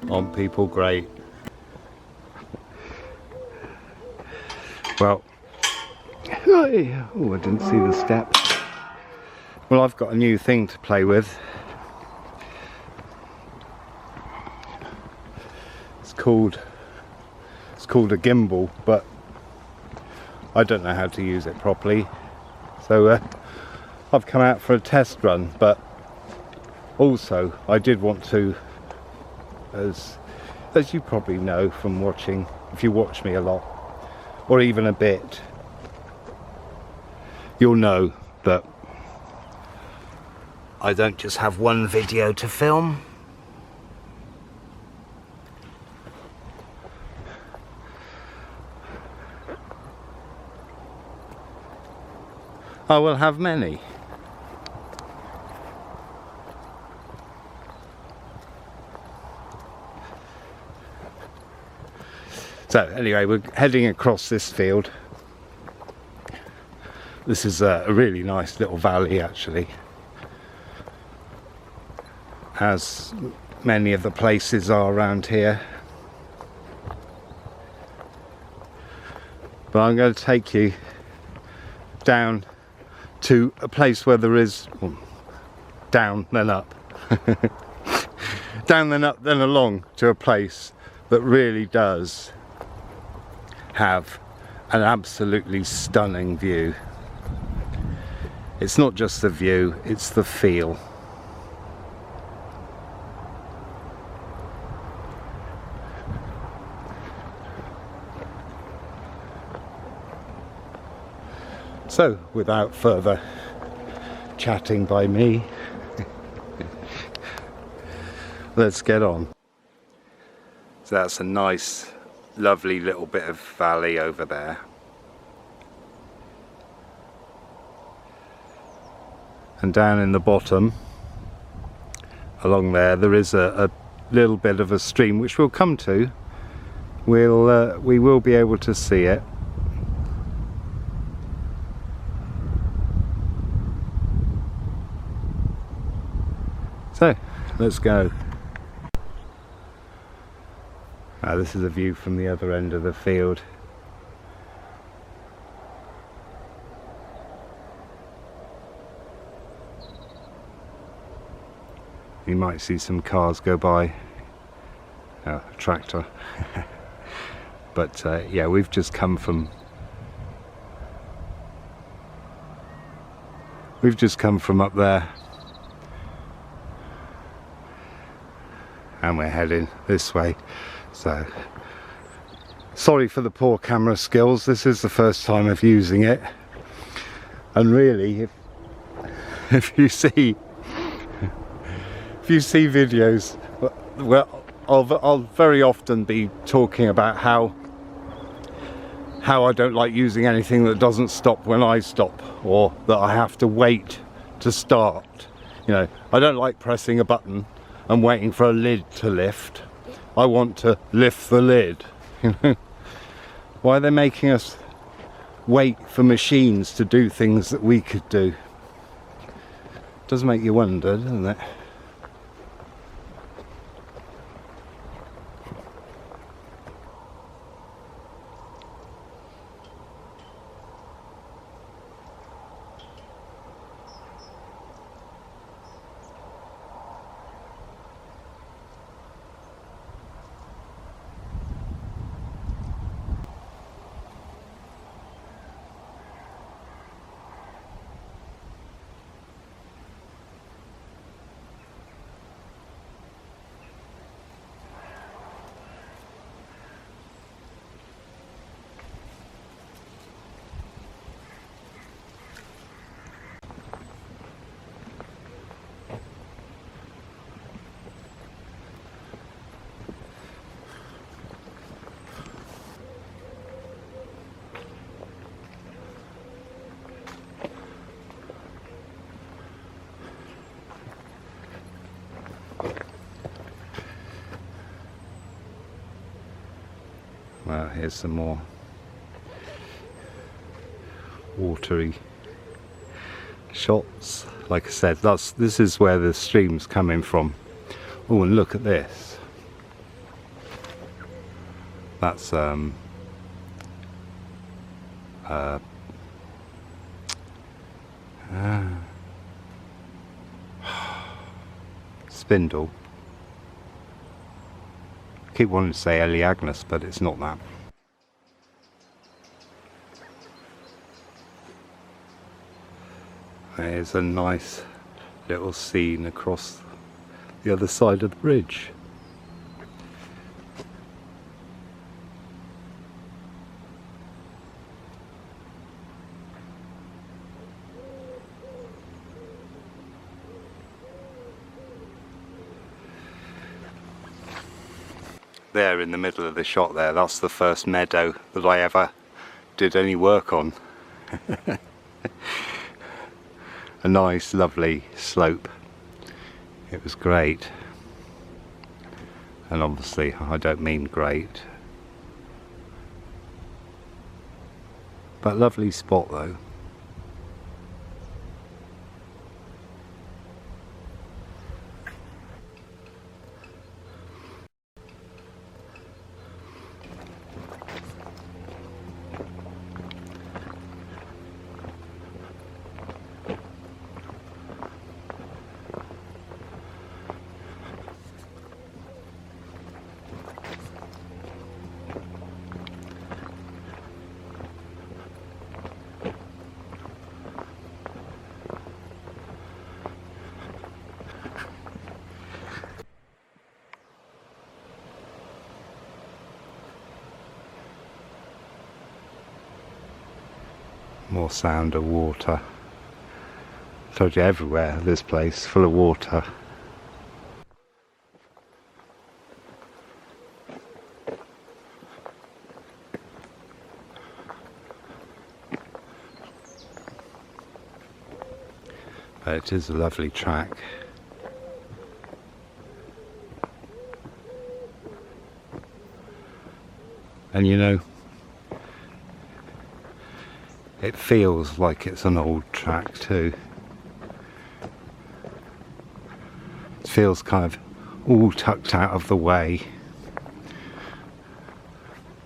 Aren't people great? Well, oh, I didn't see the steps. Well, I've got a new thing to play with. It's called a gimbal, but I don't know how to use it properly. So I've come out for a test run, but also I did want to, as you probably know from watching, if you watch me a lot or even a bit, you'll know that I don't just have one video to film. I will have many. So anyway, we're heading across this field. This is a really nice little valley actually, as many of the places are around here. But I'm going to take you down to a place where there is, well, down then up, down then up then along to a place that really does have an absolutely stunning view. It's not just the view, it's the feel. So, without further chatting by me, let's get on. So that's a nice, lovely little bit of valley over there. And down in the bottom, along there is a little bit of a stream, which we'll come to. We will be able to see it. So, let's go. Now, this is a view from the other end of the field. You might see some cars go by. Oh, a tractor. But yeah, we've just come from up there. And we're heading this way. So, sorry for the poor camera skills. This is the first time of using it. And really, if you see videos, well, I'll very often be talking about how I don't like using anything that doesn't stop when I stop, or that I have to wait to start. You know, I don't like pressing a button and waiting for a lid to lift. I want to lift the lid. You know, why are they making us wait for machines to do things that we could do? Does make you wonder, doesn't it? Well, here's some more watery shots. Like I said, this is where the stream's coming from. Oh, and look at this. That's spindle. I keep wanting to say Eleagnus, but it's not that. There's a nice little scene across the other side of the bridge. There in the middle of the shot there, that's the first meadow that I ever did any work on. A nice lovely slope. It was great. And obviously I don't mean great. But lovely spot though. More sound of water. Told you everywhere, this place full of water. But it is a lovely track. And you know, it feels like it's an old track too. It feels kind of all tucked out of the way,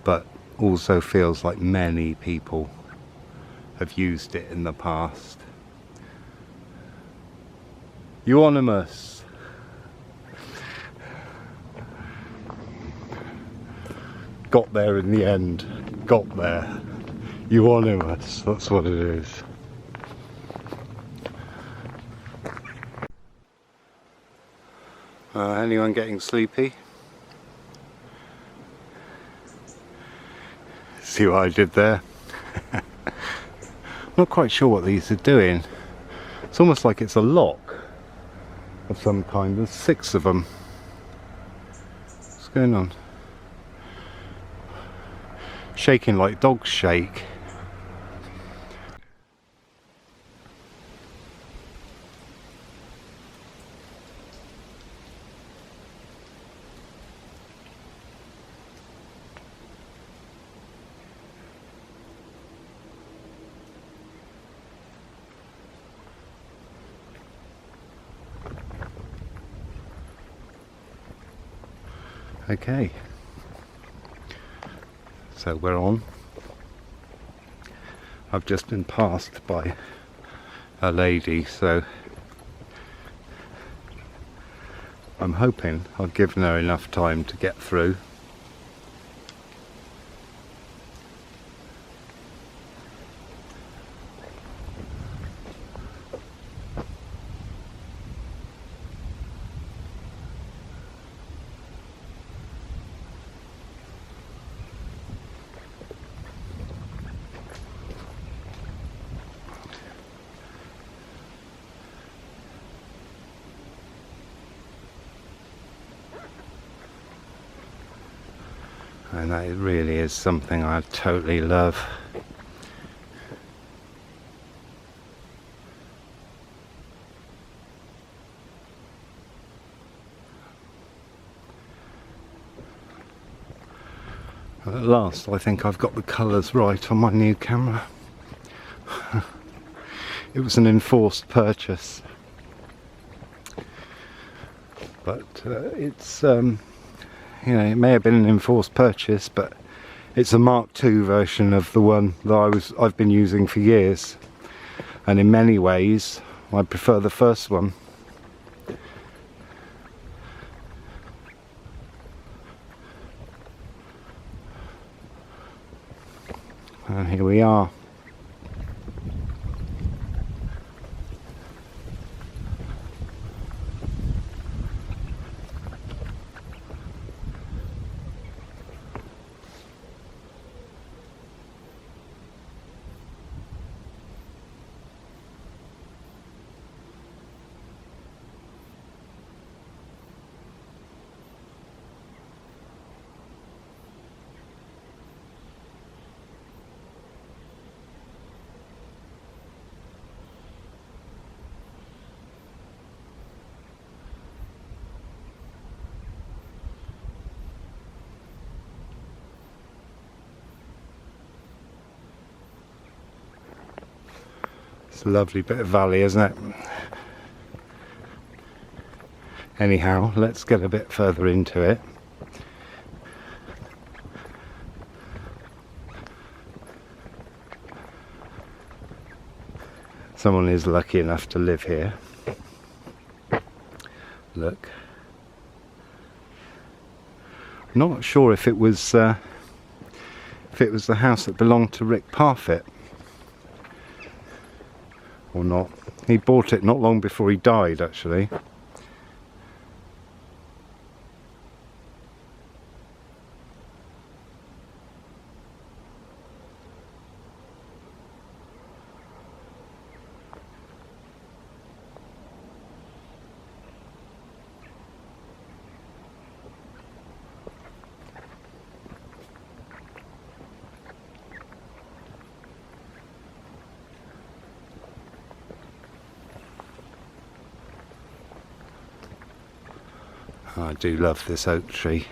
but also feels like many people have used it in the past. Euonymous. Got there in the end. Got there. Euonymous, that's what it is. Anyone getting sleepy? See what I did there? Not quite sure what these are doing. It's almost like it's a lock of some kind. There's 6 of them. What's going on? Shaking like dogs shake. Okay, so we're on. I've just been passed by a lady, so I'm hoping I've given her enough time to get through. And that really is something I totally love. And at last I think I've got the colours right on my new camera. It was an enforced purchase. But it's you know, it may have been an enforced purchase, but It's a Mark II version of the one that I've been using for years, and in many ways I prefer the first one. And here we are. It's a lovely bit of valley, isn't it? Anyhow, let's get a bit further into it. Someone is lucky enough to live here. Look. I'm not sure if it was the house that belonged to Rick Parfitt or not. He bought it not long before he died, actually. I do love this oak tree.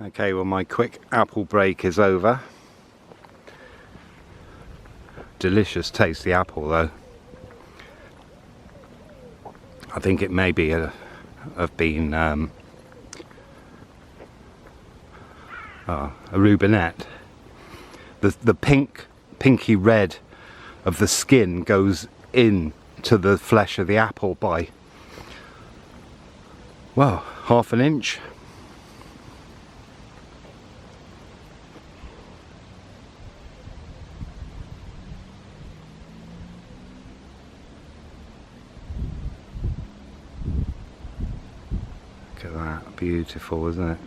Okay, well, my quick apple break is over. Delicious tasty apple though. I think it may be have been a Rubinette. The pinky red of the skin goes in to the flesh of the apple by, well, half an inch. Look at that, beautiful, isn't it?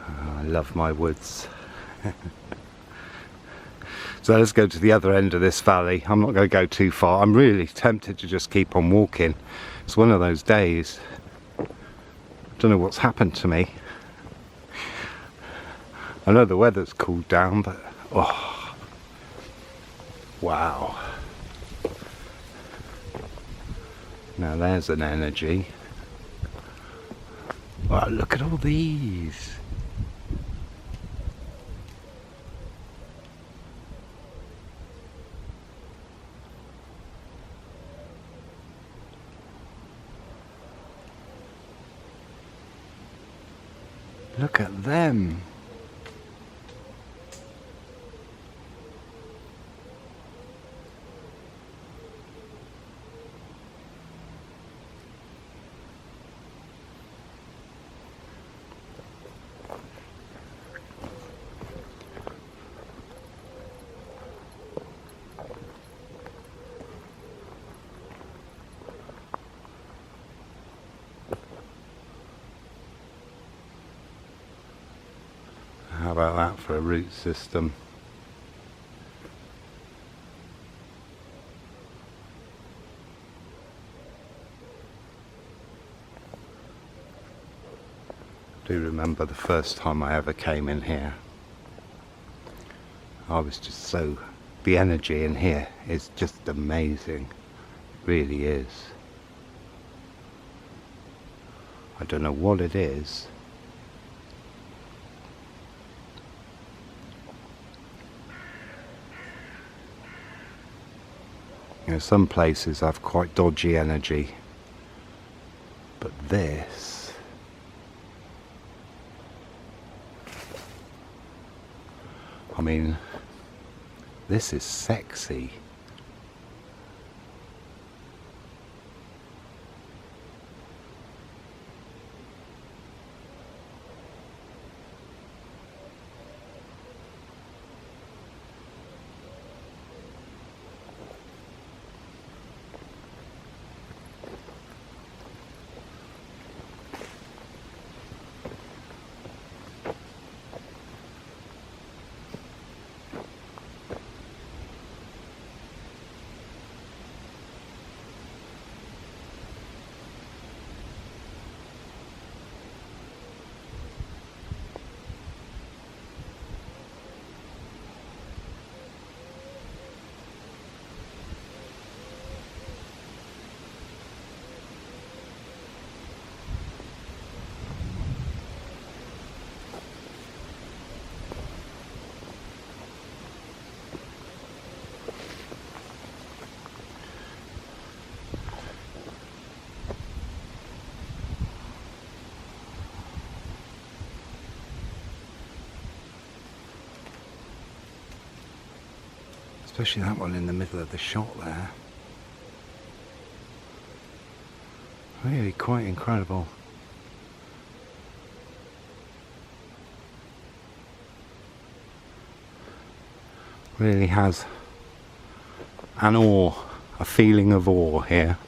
Oh, I love my woods. So let's go to the other end of this valley. I'm not going to go too far. I'm really tempted to just keep on walking. It's one of those days. Don't know what's happened to me. I know the weather's cooled down, but oh, wow. Now there's an energy. Wow, look at all these. Look at them. about that for a root system? I do remember the first time I ever came in here. I was just so... the energy in here is just amazing. It really is. I don't know what it is. You know, some places have quite dodgy energy, but this, I mean, this is sexy. Especially that one in the middle of the shot there. Really quite incredible. Really has an awe, a feeling of awe here.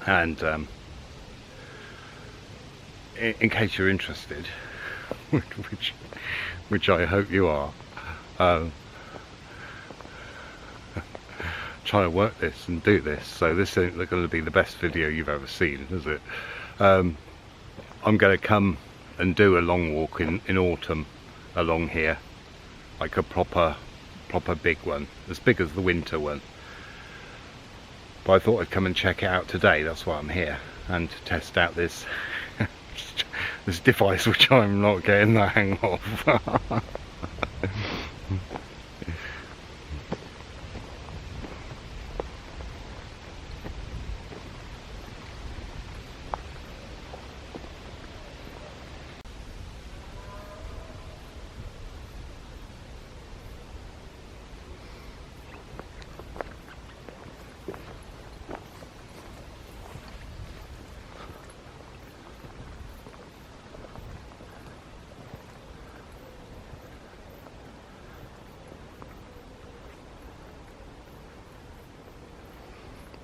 And in case you're interested, which I hope you are, trying to work this and do this, so this ain't going to be the best video you've ever seen, is it? I'm going to come and do a long walk in autumn along here, like a proper big one, as big as the winter one. But I thought I'd come and check it out today. That's why I'm here, and to test out this this device which I'm not getting the hang of.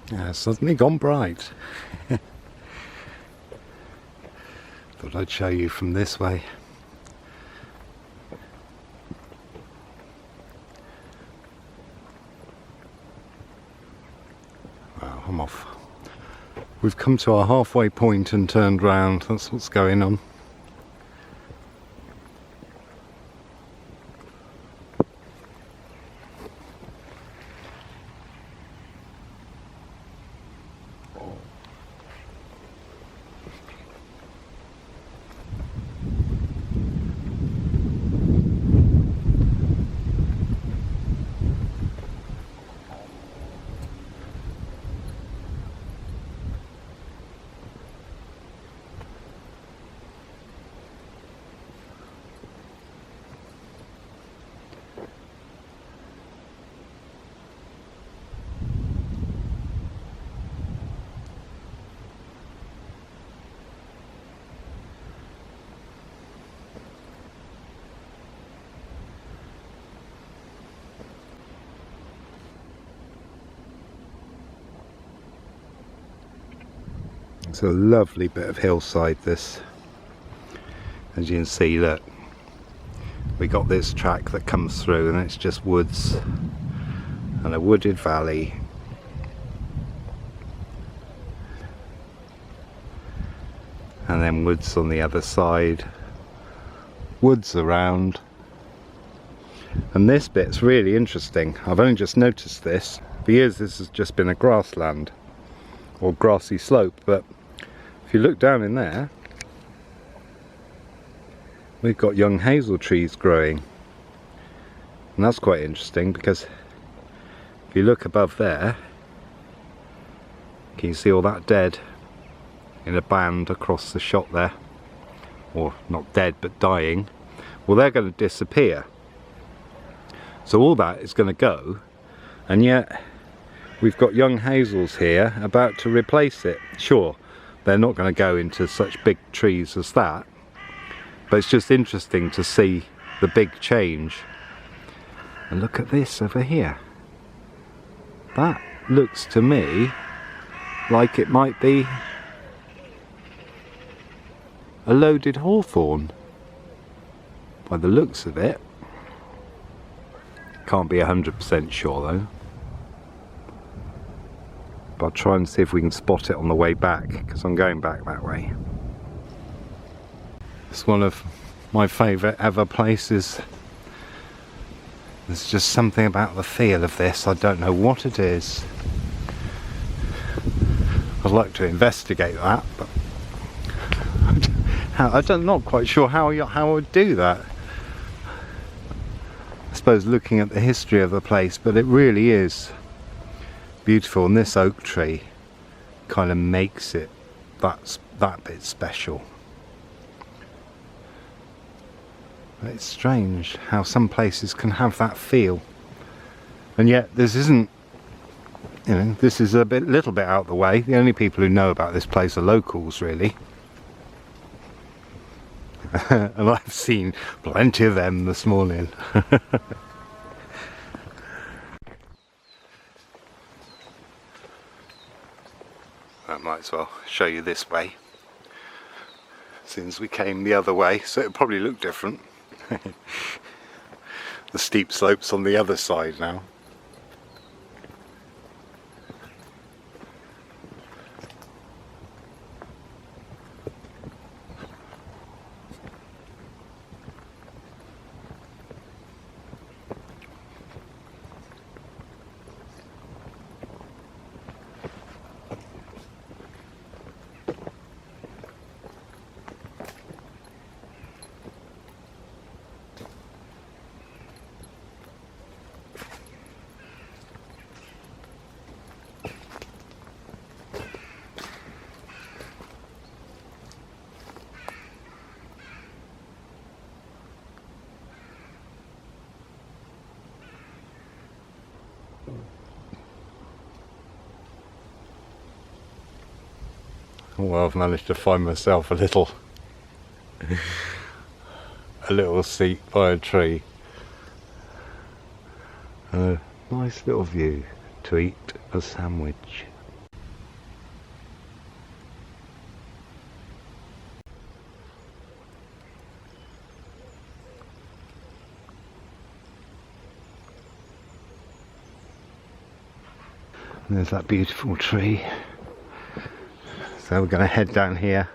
Yeah, it's suddenly gone bright. Thought I'd show you from this way. Wow, I'm off. We've come to our halfway point and turned round. That's what's going on. It's a lovely bit of hillside, this. As you can see, look, we got this track that comes through and it's just woods and a wooded valley. And then woods on the other side, woods around. And this bit's really interesting. I've only just noticed this. For years this has just been a grassland or grassy slope, but if you look down in there, we've got young hazel trees growing. And that's quite interesting, because if you look above there, can you see all that dead in a band across the shot there? Or not dead, but dying. Well, they're going to disappear. So all that is going to go, and yet we've got young hazels here about to replace it. Sure, they're not going to go into such big trees as that, but it's just interesting to see the big change. And look at this over here. That looks to me like it might be a loaded hawthorn by the looks of it. Can't be 100% sure though. But I'll try and see if we can spot it on the way back, because I'm going back that way. It's one of my favourite ever places. There's just something about the feel of this. I don't know what it is. I'd like to investigate that, but I'm not quite sure how I would do that. I suppose looking at the history of the place, but it really is beautiful, and this oak tree kind of makes it that bit special. It's strange how some places can have that feel, and yet this isn't, you know, this is a little bit out of the way. The only people who know about this place are locals, really. And I've seen plenty of them this morning. I might as well show you this way, since we came the other way, so it'll probably look different. The steep slopes on the other side now. Well, I've managed to find myself a little seat by a tree, and a nice little view to eat a sandwich. And there's that beautiful tree. So we're going to head down here,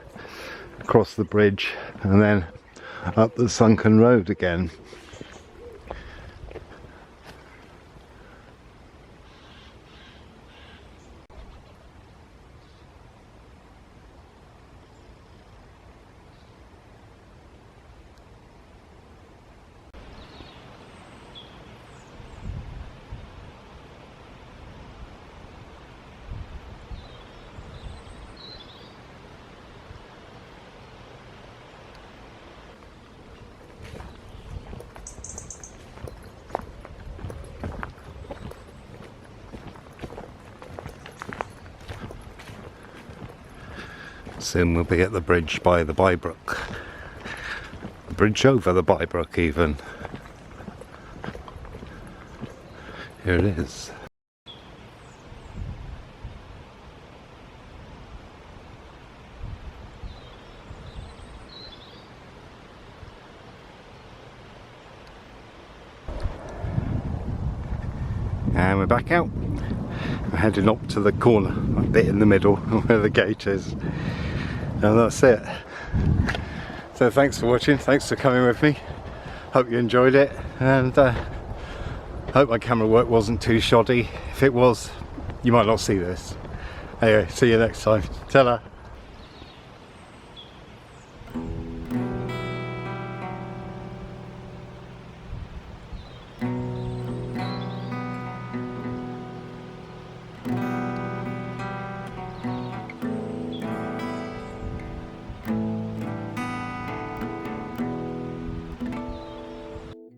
across the bridge, and then up the sunken road again. Soon we'll be at the bridge by the Bybrook. The bridge over the Bybrook even. Here it is. and we're back out. We're heading up to the corner, a bit in the middle where the gate is, and that's it. So thanks for watching, thanks for coming with me. Hope you enjoyed it, and hope my camera work wasn't too shoddy. If it was, you might not see this. Anyway, see you next time. Ta-ra.